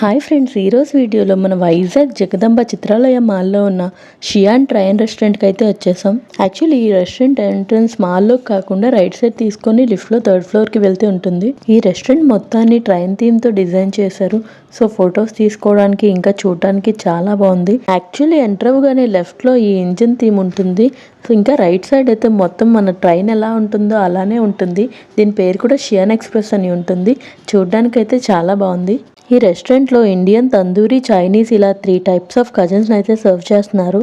Hi friends, ఈరోజు వీడియోలో మన వైజాగ్ జగదంబ చిత్రాలయ మాల్లో ఉన్న షియాన్ ట్రైన్ రెస్టారెంట్కి అయితే వచ్చేసాం. యాక్చువల్లీ ఈ రెస్టారెంట్ ఎంట్రన్స్ మాల్లో కాకుండా రైట్ సైడ్ తీసుకొని లిఫ్ట్లో థర్డ్ ఫ్లోర్కి వెళ్తే ఉంటుంది. ఈ రెస్టారెంట్ మొత్తాన్ని ట్రైన్ థీమ్తో డిజైన్ చేశారు. సో ఫొటోస్ తీసుకోవడానికి ఇంకా చూడడానికి చాలా బాగుంది. యాక్చువల్లీ ఎంటర్ అవ్వగానే లెఫ్ట్లో ఈ ఇంజిన్ థీమ్ ఉంటుంది. సో ఇంకా రైట్ సైడ్ అయితే మొత్తం మన ట్రైన్ ఎలా ఉంటుందో అలానే ఉంటుంది. దీని పేరు కూడా షియాన్ ఎక్స్ప్రెస్ అని ఉంటుంది. చూడడానికి అయితే చాలా బాగుంది. ఈ రెస్టారెంట్లో ఇండియన్, తందూరి, చైనీస్ ఇలా 3 టైప్స్ ఆఫ్ కజిన్స్ అయితే సర్వ్ చేస్తున్నారు.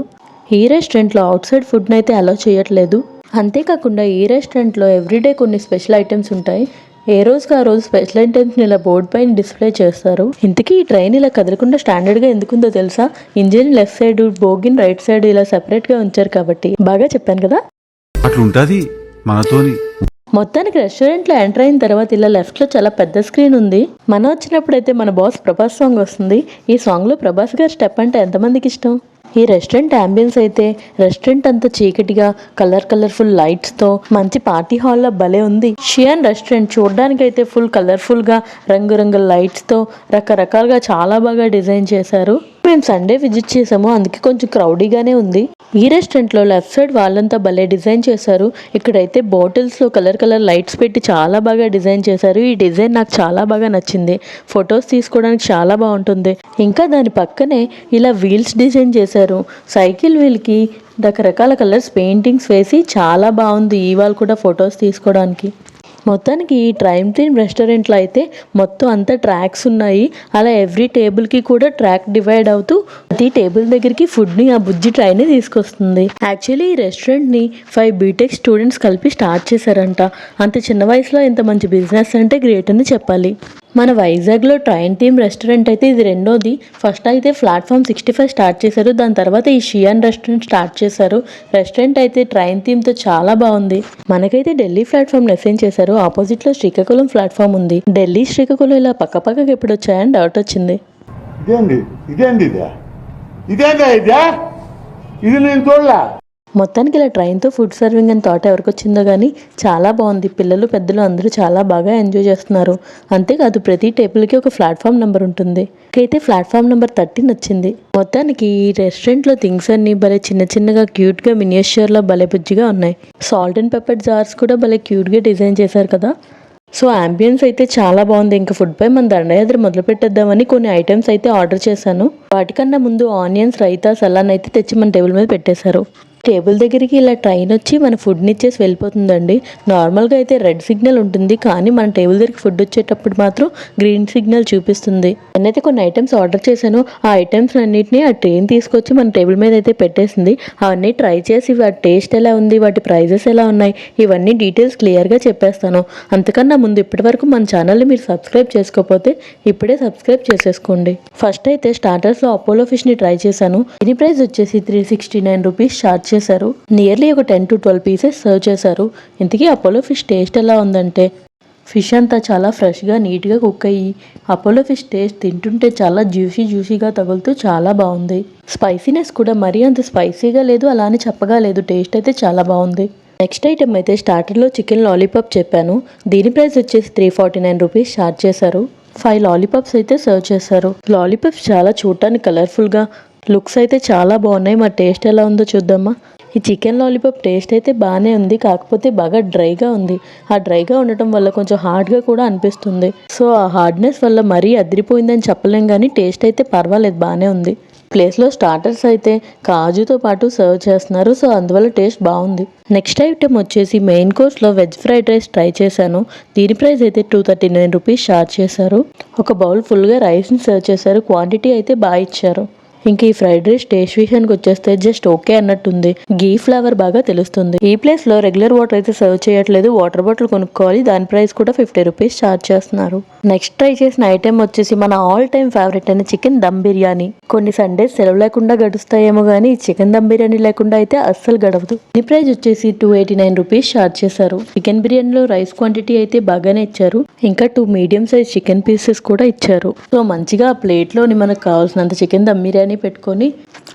ఈ రెస్టారెంట్లో అవుట్ సైడ్ ఫుడ్ని అయితే అలౌ చేయట్లేదు. అంతేకాకుండా ఈ రెస్టారెంట్లో ఎవ్రీడే కొన్ని స్పెషల్ ఐటమ్స్ ఉంటాయి. ఏ రోజుకి ఆ రోజు స్పెషల్ ఐటమ్స్ని ఇలా బోర్డు పైన డిస్ప్లే చేస్తారు. ఇంతకీ ఈ ట్రైన్ ఇలా కదలకుండా స్టాండర్డ్గా ఎందుకుందో తెలుసా? ఇంజిన్ లెఫ్ట్ సైడ్, బోగిన్ రైట్ సైడ్ ఇలా సెపరేట్గా ఉంచారు కాబట్టి. బాగా చెప్పాను కదా. అట్లుంటది మనతోని. మొత్తానికి రెస్టారెంట్లో ఎంటర్ అయిన తర్వాత ఇలా లెఫ్ట్లో చాలా పెద్ద స్క్రీన్ ఉంది. మనం వచ్చినప్పుడు అయితే మన బాస్ ప్రభాస్ సాంగ్ వస్తుంది. ఈ సాంగ్లో ప్రభాస్ గారి స్టెప్ అంటే ఎంతమందికి ఇష్టం? ఈ రెస్టారెంట్ అంబియన్స్ అయితే రెస్టారెంట్ అంతా చీకటిగా కలర్ఫుల్ లైట్స్తో మంచి పార్టీ హాల్లో భలే ఉంది. షియాన్ రెస్టారెంట్ చూడడానికి అయితే ఫుల్ కలర్ఫుల్గా రంగురంగుల లైట్స్తో రకరకాలుగా చాలా బాగా డిజైన్ చేశారు. మేము సండే విజిట్ చేసాము, అందుకే కొంచెం క్రౌడీగానే ఉంది. ఈ రెస్టారెంట్లో లెఫ్ట్ సైడ్ వాళ్ళంతా భలే డిజైన్ చేశారు. ఇక్కడైతే బాటిల్స్లో కలర్ లైట్స్ పెట్టి చాలా బాగా డిజైన్ చేశారు. ఈ డిజైన్ నాకు చాలా బాగా నచ్చింది. ఫొటోస్ తీసుకోవడానికి చాలా బాగుంటుంది. ఇంకా దాని పక్కనే ఇలా వీల్స్ డిజైన్ చేశారు. సైకిల్ వీల్కి రకరకాల కలర్స్ పెయింటింగ్స్ వేసి చాలా బాగుంది. ఈ వాళ్ళు కూడా ఫొటోస్ తీసుకోవడానికి. మొత్తానికి ఈ ట్రైన్ థీమ్ రెస్టారెంట్లో అయితే మొత్తం అంతా ట్రాక్స్ ఉన్నాయి. అలా ఎవ్రీ టేబుల్కి కూడా ట్రాక్ డివైడ్ అవుతూ ప్రతి టేబుల్ దగ్గరికి ఫుడ్ని ఆ బుజ్జి ట్రైన్ తీసుకొస్తుంది. యాక్చువల్లీ ఈ రెస్టారెంట్ని 5 బీటెక్ స్టూడెంట్స్ కలిపి స్టార్ట్ చేశారంట. అంత చిన్న వయసులో ఇంత మంచి బిజినెస్ అంటే గ్రేట్ అని చెప్పాలి. మన వైజాగ్లో ట్రైన్ థీమ్ రెస్టారెంట్ అయితే ఇది రెండోది. ఫస్ట్ అయితే ప్లాట్ఫామ్ 65 స్టార్ట్ చేశారు. దాని తర్వాత ఈ షియాన్ రెస్టారెంట్ స్టార్ట్ చేశారు. రెస్టారెంట్ అయితే ట్రైన్ థీమ్తో చాలా బాగుంది. మనకైతే ఢిల్లీ ప్లాట్ఫామ్ అసైన్ చేశారు. ఆపోజిట్లో శ్రీకాకుళం ప్లాట్ఫామ్ ఉంది. ఢిల్లీ, శ్రీకాకుళం ఇలా పక్కకి ఎప్పుడు వచ్చాయని డౌట్ వచ్చింది. మొత్తానికి ఇలా ట్రైన్తో ఫుడ్ సర్వింగ్ అని థాట్ ఎవరికి వచ్చిందో కానీ చాలా బాగుంది. పిల్లలు, పెద్దలు అందరూ చాలా బాగా ఎంజాయ్ చేస్తున్నారు. అంతేకాదు ప్రతి టేబుల్కి ఒక ప్లాట్ఫామ్ నెంబర్ ఉంటుంది. అయితే ప్లాట్ఫామ్ నెంబర్ 13 వచ్చింది. మొత్తానికి ఈ రెస్టారెంట్లో థింగ్స్ అన్ని భలే చిన్నగా క్యూట్గా మినియేచర్లో భలే బుజ్జిగా ఉన్నాయి. సాల్ట్ అండ్ పెప్పర్ జార్స్ కూడా భలే క్యూట్గా డిజైన్ చేశారు కదా. సో అంబియన్స్ అయితే చాలా బాగుంది. ఇంకా ఫుడ్ పై మన దండయాత్ర మొదలు పెట్టేద్దామని కొన్ని ఐటమ్స్ అయితే ఆర్డర్ చేశాను. వాటికన్నా ముందు ఆనియన్స్, రైతా, సలాన్ అయితే తెచ్చి మన టేబుల్ మీద పెట్టేశారు. టేబుల్ దగ్గరికి ఇలా ట్రైన్ వచ్చి మన ఫుడ్ని ఇచ్చేసి వెళ్ళిపోతుందండి. నార్మల్గా అయితే రెడ్ సిగ్నల్ ఉంటుంది, కానీ మన టేబుల్ దగ్గరికి ఫుడ్ వచ్చేటప్పుడు మాత్రం గ్రీన్ సిగ్నల్ చూపిస్తుంది. నేనైతే కొన్ని ఐటమ్స్ ఆర్డర్ చేశాను. ఆ ఐటమ్స్ అన్నింటినీ ఆ ట్రైన్ తీసుకొచ్చి మన టేబుల్ మీద అయితే పెట్టేసింది. అవన్నీ ట్రై చేసి వాటి టేస్ట్ ఎలా ఉంది, వాటి ప్రైజెస్ ఎలా ఉన్నాయి, ఇవన్నీ డీటెయిల్స్ క్లియర్గా చెప్పేస్తాను. అంతకన్నా ముందు ఇప్పటి వరకు మన ఛానల్ని మీరు సబ్స్క్రైబ్ చేసుకోకపోతే ఇప్పుడే సబ్స్క్రైబ్ చేసేసుకోండి. ఫస్ట్ అయితే స్టార్టర్స్లో అపోలో ఫిష్ని ట్రై చేశాను. దీని ప్రైస్ వచ్చేసి 369 రూపీస్ ఛార్జ్ చేశారు. నియర్లీ ఒక 10 to 12 పీసెస్ సర్వ్ చేశారు. ఇంతకీ అపోలో ఫిష్ టేస్ట్ ఎలా ఉందంటే ఫిష్ అంతా చాలా ఫ్రెష్గా, నీట్గా కుక్ అయ్యి అపోలో ఫిష్ టేస్ట్ తింటుంటే చాలా జ్యూసీగా తగులుతూ చాలా బాగుంది. స్పైసీనెస్ కూడా మరీ అంత స్పైసీగా లేదు, అలానే చప్పగా లేదు. టేస్ట్ అయితే చాలా బాగుంది. నెక్స్ట్ ఐటమ్ అయితే స్టార్టర్లో చికెన్ లాలీపాప్ చెప్పాను. దీని ప్రైస్ వచ్చేసి 349 రూపీస్ ఛార్జ్ చేశారు. 5 లాలీపాప్స్ అయితే సర్వ్ చేశారు. లాలీపాప్స్ చాలా చూడటానికి కలర్ఫుల్గా, లుక్స్ అయితే చాలా బాగున్నాయి. మరి టేస్ట్ ఎలా ఉందో చూద్దామా. ఈ చికెన్ లాలీపాప్ టేస్ట్ అయితే బాగానే ఉంది, కాకపోతే బాగా డ్రైగా ఉంది. ఆ డ్రైగా ఉండటం వల్ల కొంచెం హార్డ్గా కూడా అనిపిస్తుంది. సో ఆ హార్డ్నెస్ వల్ల మరీ అదిరిపోయిందని చెప్పలేం, కానీ టేస్ట్ అయితే పర్వాలేదు, బాగానే ఉంది. ప్లేస్లో స్టార్టర్స్ అయితే కాజుతో పాటు సర్వ్ చేస్తున్నారు. సో అందువల్ల టేస్ట్ బాగుంది. నెక్స్ట్ ఐటమ్ వచ్చేసి మెయిన్ కోర్స్లో వెజ్ ఫ్రైడ్ రైస్ ట్రై చేశాను. దీని ప్రైస్ అయితే 239 రూపీస్ ఛార్జ్ చేశారు. ఒక బౌల్ ఫుల్గా రైస్ని సర్వ్ చేశారు. క్వాంటిటీ అయితే బాగా ఇచ్చారు. ఇంకా ఈ ఫ్రైడ్ రైస్ టేస్ట్ విషయానికి వచ్చేస్తే జస్ట్ ఓకే అన్నట్టుంది. గీ ఫ్లేవర్ బాగా తెలుస్తుంది. ఈ ప్లేస్ లో రెగ్యులర్ వాటర్ అయితే సర్వ్ చేయట్లేదు, వాటర్ బాటిల్ కొనుక్కోవాలి. దాని ప్రైస్ కూడా 50 రూపీస్ ఛార్జ్ చేస్తున్నారు. నెక్స్ట్ ట్రై చేసిన ఐటెం వచ్చేసి మన ఆల్ టైమ్ ఫేవరెట్ అయిన చికెన్ దమ్ బిర్యానీ. కొన్ని సండేస్ సెలవు లేకుండా గడుస్తాయేమో కానీ చికెన్ దమ్ బిర్యానీ లేకుండా అయితే అస్సలు గడవదు. ఈ ప్రైస్ వచ్చేసి 289 రూపీస్ ఛార్జ్ చేశారు. చికెన్ బిర్యానీలో రైస్ క్వాంటిటీ అయితే బాగానే ఇచ్చారు. ఇంకా 2 మీడియం సైజ్ చికెన్ పీసెస్ కూడా ఇచ్చారు. సో మంచిగా ఆ ప్లేట్ లోని మనకు కావాల్సినంత చికెన్ దమ్ బిర్యానీ పెట్టుకొని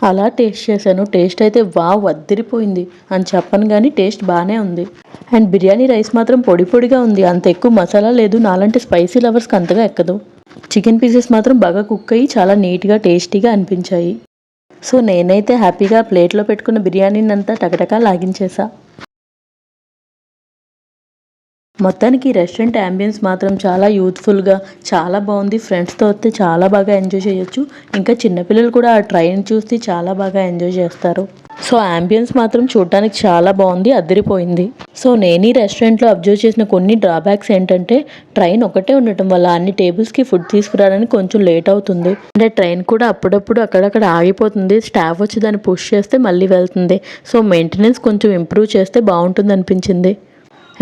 అలా టేస్ట్ చేశాను. టేస్ట్ అయితే వావ్ అద్దరిపోయింది అని చెప్పను, కానీ టేస్ట్ బాగానే ఉంది. అండ్ బిర్యానీ రైస్ మాత్రం పొడిగా ఉంది, అంత ఎక్కువ మసాలా లేదు. నాలాంటి స్పైసీ లవర్స్కి అంతగా ఎక్కదు. చికెన్ పీసెస్ మాత్రం బాగా కుక్ అయ్యి చాలా నీట్గా టేస్టీగా అనిపించాయి. సో నేనైతే హ్యాపీగా ప్లేట్లో పెట్టుకున్న బిర్యానీని అంతా టకటకా లాగించేసా. మొత్తానికి ఈ రెస్టారెంట్ యాంబియన్స్ మాత్రం చాలా యూత్ఫుల్గా చాలా బాగుంది. ఫ్రెండ్స్తో వస్తే చాలా బాగా ఎంజాయ్ చేయొచ్చు. ఇంకా చిన్నపిల్లలు కూడా ఆ ట్రైన్ చూసి చాలా బాగా ఎంజాయ్ చేస్తారు. సో యాంబియన్స్ మాత్రం చూడటానికి చాలా బాగుంది, అదిరిపోయింది. సో నేను ఈ రెస్టారెంట్లో అబ్జర్వ్ చేసిన కొన్ని డ్రాబ్యాక్స్ ఏంటంటే ట్రైన్ ఒకటే ఉండటం వల్ల అన్ని టేబుల్స్కి ఫుడ్ తీసుకురావడానికి కొంచెం లేట్ అవుతుంది. అంటే ట్రైన్ కూడా అప్పుడప్పుడు అక్కడక్కడ ఆగిపోతుంది. స్టాఫ్ వచ్చి దాన్ని పుష్ చేస్తే మళ్ళీ వెళ్తుంది. సో మెయింటెనెన్స్ కొంచెం ఇంప్రూవ్ చేస్తే బాగుంటుంది అనిపించింది.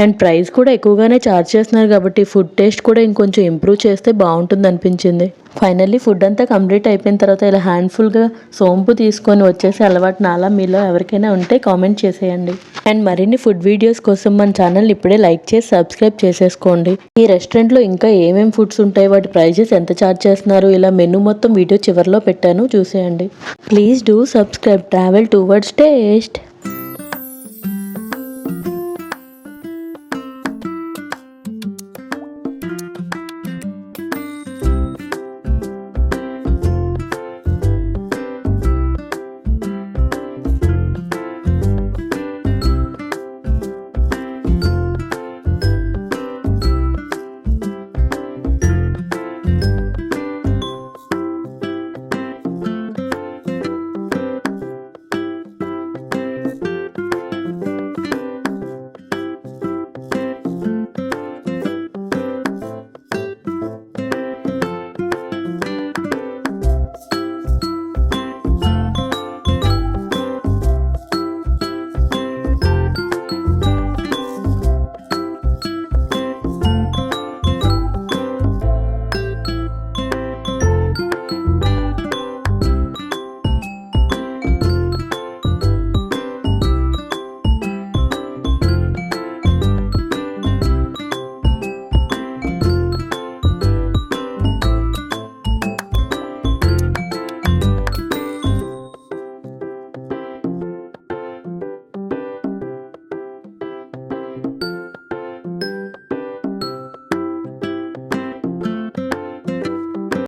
అండ్ ప్రైస్ కూడా ఎక్కువగానే ఛార్జ్ చేస్తున్నారు కాబట్టి ఫుడ్ టేస్ట్ కూడా ఇంకొంచెం ఇంప్రూవ్ చేస్తే బాగుంటుంది అనిపించింది. ఫైనల్లీ ఫుడ్ అంతా కంప్లీట్ అయిపోయిన తర్వాత ఇలా హ్యాండ్ఫుల్గా సోంపు తీసుకొని వచ్చేసి అలవాటు నాలా మీలో ఎవరికైనా ఉంటే కామెంట్ చేసేయండి. అండ్ మరిన్ని ఫుడ్ వీడియోస్ కోసం మన ఛానల్ ఇప్పుడే లైక్ చేసి సబ్స్క్రైబ్ చేసేసుకోండి. ఈ రెస్టారెంట్లో ఇంకా ఏమేమి ఫుడ్స్ ఉంటాయి, వాటి ప్రైజెస్ ఎంత ఛార్జ్ చేస్తున్నారు, ఇలా మెనూ మొత్తం వీడియో చివరిలో పెట్టాను, చూసేయండి. Please do subscribe. Travel towards taste.